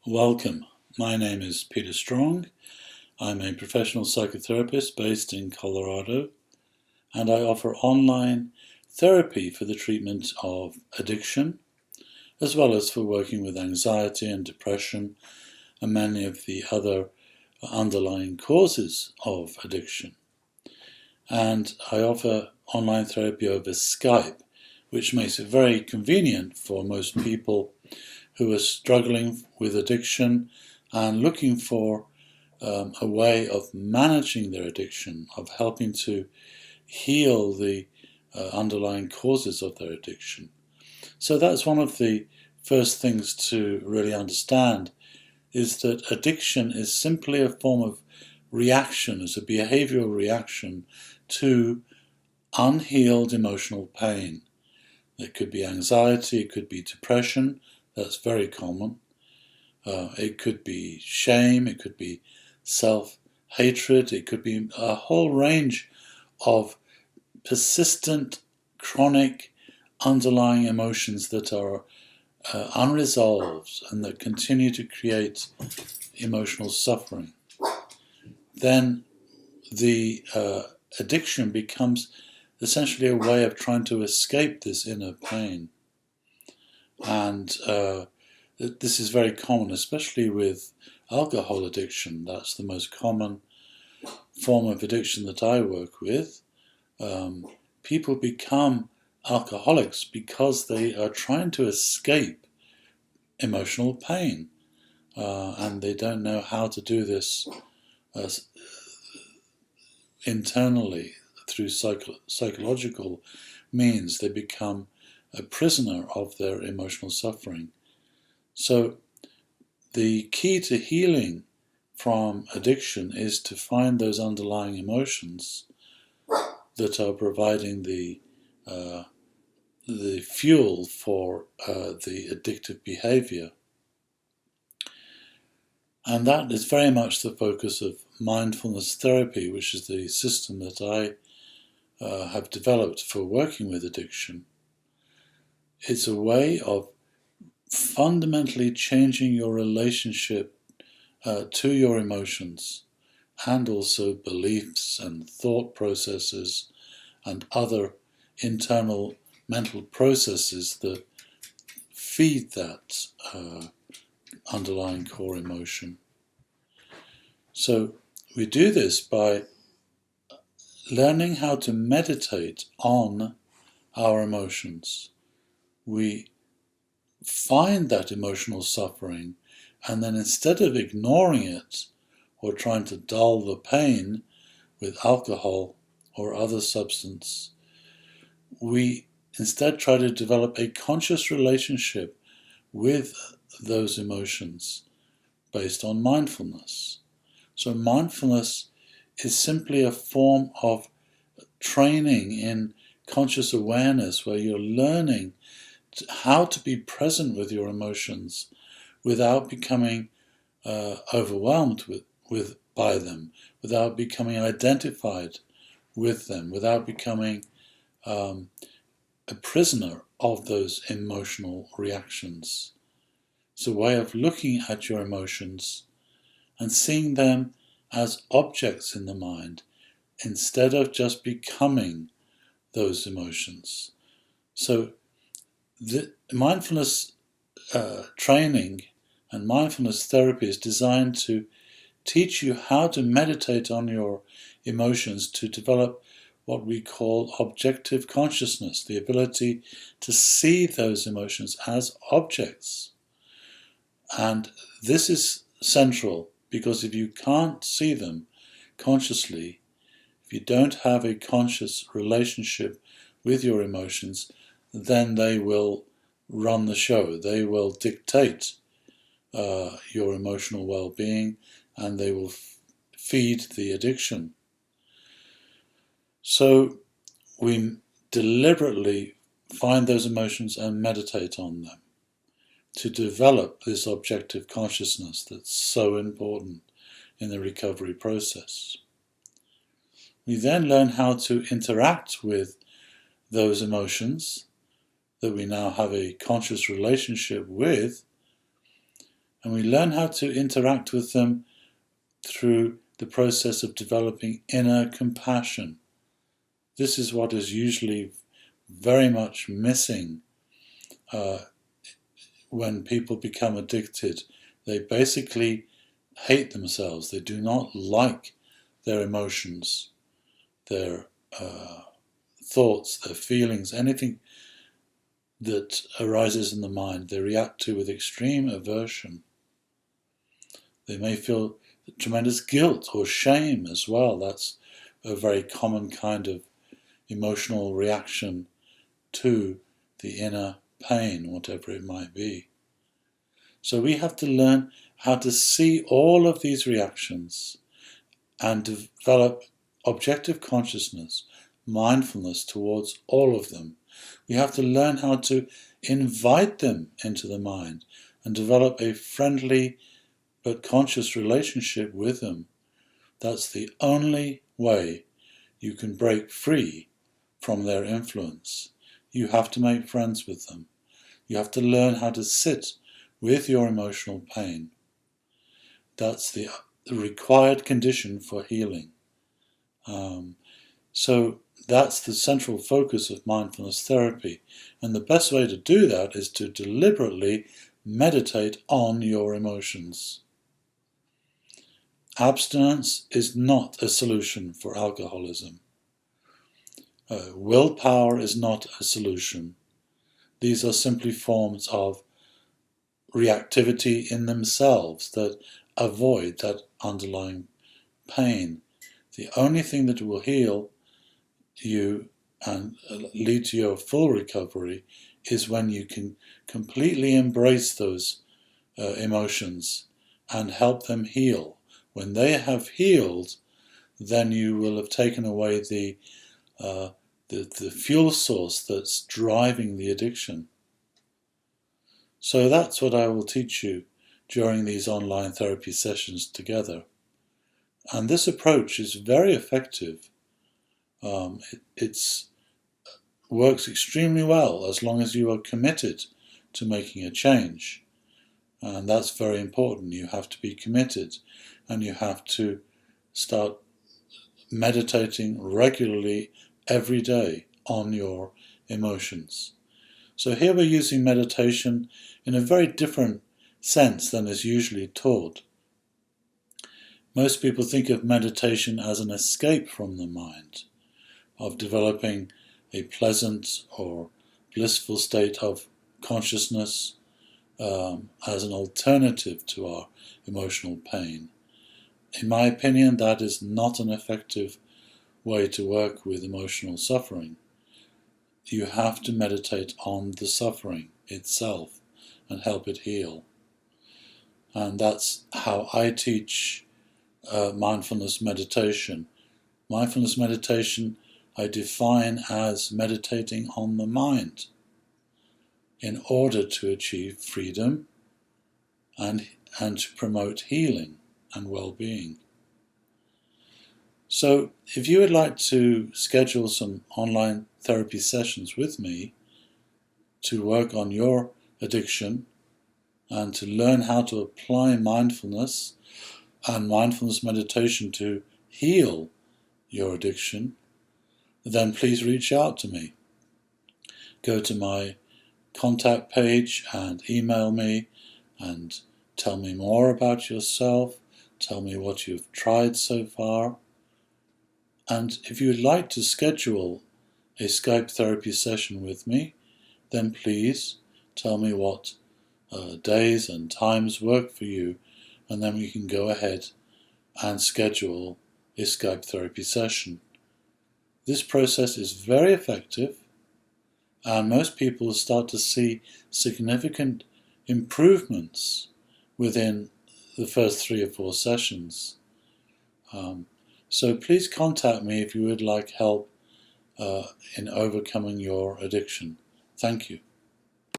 Welcome. My name is Peter Strong. I'm a professional psychotherapist based in Colorado, and I offer online therapy for the treatment of addiction, as well as for working with anxiety and depression and many of the other underlying causes of addiction. And I offer online therapy over Skype, which makes it very convenient for most people who are struggling with addiction and looking for a way of managing their addiction, of helping to heal the underlying causes of their addiction. So that's one of the first things to really understand, is that addiction is simply a form of reaction, as a behavioral reaction to unhealed emotional pain. It could be anxiety, it could be depression. That's very common. It could be shame, it could be self-hatred, it could be a whole range of persistent, chronic, underlying emotions that are unresolved and that continue to create emotional suffering. Then the addiction becomes essentially a way of trying to escape this inner pain. And this is very common, especially with alcohol addiction. That's the most common form of addiction that I work with. People become alcoholics because they are trying to escape emotional pain, and they don't know how to do this internally through psychological means. They become a prisoner of their emotional suffering. So the key to healing from addiction is to find those underlying emotions that are providing the fuel for the addictive behavior. And that is very much the focus of mindfulness therapy, which is the system that I have developed for working with addiction. It's a way of fundamentally changing your relationship to your emotions, and also beliefs and thought processes and other internal mental processes that feed that underlying core emotion. So we do this by learning how to meditate on our emotions. We find that emotional suffering, and then instead of ignoring it or trying to dull the pain with alcohol or other substance, we instead try to develop a conscious relationship with those emotions based on mindfulness. So mindfulness is simply a form of training in conscious awareness, where you're learning how to be present with your emotions without becoming overwhelmed by them, without becoming identified with them, without becoming a prisoner of those emotional reactions. It's a way of looking at your emotions and seeing them as objects in the mind, instead of just becoming those emotions. So the mindfulness training and mindfulness therapy is designed to teach you how to meditate on your emotions, to develop what we call objective consciousness, the ability to see those emotions as objects. And this is central, because if you can't see them consciously, if you don't have a conscious relationship with your emotions, then they will run the show. They will dictate your emotional well-being, and they will feed the addiction. So we deliberately find those emotions and meditate on them to develop this objective consciousness that's so important in the recovery process. We then learn how to interact with those emotions that we now have a conscious relationship with, And we learn how to interact with them through the process of developing inner compassion. This is what is usually very much missing when people become addicted. They basically hate themselves. They do not like their emotions, their thoughts, their feelings, anything that arises in the mind, they react to with extreme aversion. They may feel tremendous guilt or shame as well. That's a very common kind of emotional reaction to the inner pain, whatever it might be. So we have to learn how to see all of these reactions and develop objective consciousness, mindfulness towards all of them. We have to learn how to invite them into the mind and develop a friendly but conscious relationship with them. That's the only way you can break free from their influence. You have to make friends with them. You have to learn how to sit with your emotional pain. That's the required condition for healing. So that's the central focus of mindfulness therapy. And the best way to do that is to deliberately meditate on your emotions. Abstinence is not a solution for alcoholism. Willpower is not a solution. These are simply forms of reactivity in themselves that avoid that underlying pain. The only thing that will heal you and lead to your full recovery is when you can completely embrace those emotions and help them heal. When they have healed, then you will have taken away the fuel source that's driving the addiction. So that's what I will teach you during these online therapy sessions together. And this approach is very effective. It works extremely well as long as you are committed to making a change. And that's very important. You have to be committed, and you have to start meditating regularly every day on your emotions. So here we're using meditation in a very different sense than is usually taught. Most people think of meditation as an escape from the mind, of developing a pleasant or blissful state of consciousness as an alternative to our emotional pain. In my opinion, that is not an effective way to work with emotional suffering. You have to meditate on the suffering itself and help it heal. And that's how I teach mindfulness meditation. Mindfulness meditation I define as meditating on the mind in order to achieve freedom and to promote healing and well-being. So if you would like to schedule some online therapy sessions with me to work on your addiction and to learn how to apply mindfulness and mindfulness meditation to heal your addiction, then please reach out to me. Go to my contact page and email me and tell me more about yourself, tell me what you've tried so far. And if you would like to schedule a Skype therapy session with me, then please tell me what days and times work for you, and then we can go ahead and schedule a Skype therapy session. This process is very effective, and most people start to see significant improvements within the first 3 or 4 sessions. So please contact me if you would like help in overcoming your addiction. Thank you.